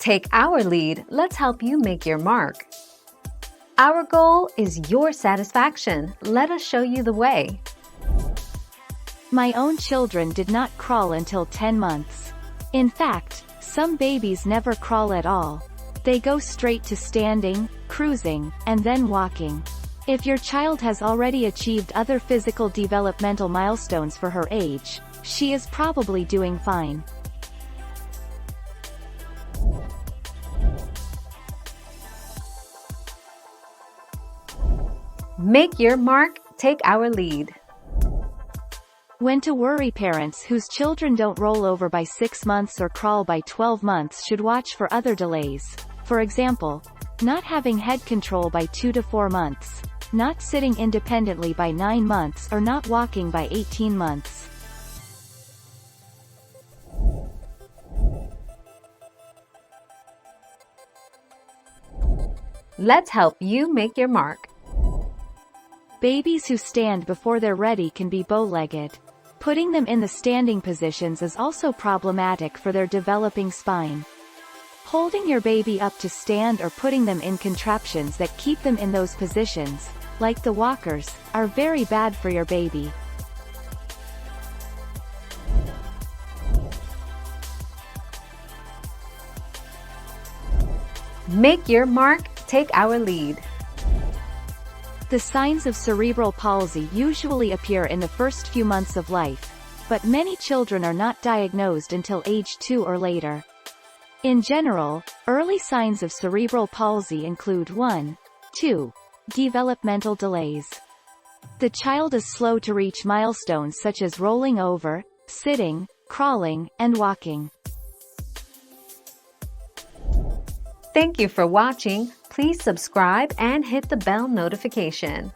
Take our lead, let's help you make your mark. Our goal is your satisfaction. Let us show you the way. My own children did not crawl until 10 months. In fact, some babies never crawl at all. They go straight to standing, cruising, and then walking. If your child has already achieved other physical developmental milestones for her age, she is probably doing fine. Make your mark, take our lead. When to worry, parents whose children don't roll over by 6 months or crawl by 12 months should watch for other delays. For example, not having head control by 2 to 4 months, not sitting independently by 9 months, or not walking by 18 months. Let's help you make your mark. Babies who stand before they're ready can be bow-legged. Putting them in the standing positions is also problematic for their developing spine. Holding your baby up to stand or putting them in contraptions that keep them in those positions, like the walkers, are very bad for your baby. Make your mark, take our lead. The signs of cerebral palsy usually appear in the first few months of life, but many children are not diagnosed until age 2 or later. In general, early signs of cerebral palsy include 1. 2. Developmental delays. The child is slow to reach milestones such as rolling over, sitting, crawling, and walking. Thank you for watching. Please subscribe and hit the bell notification.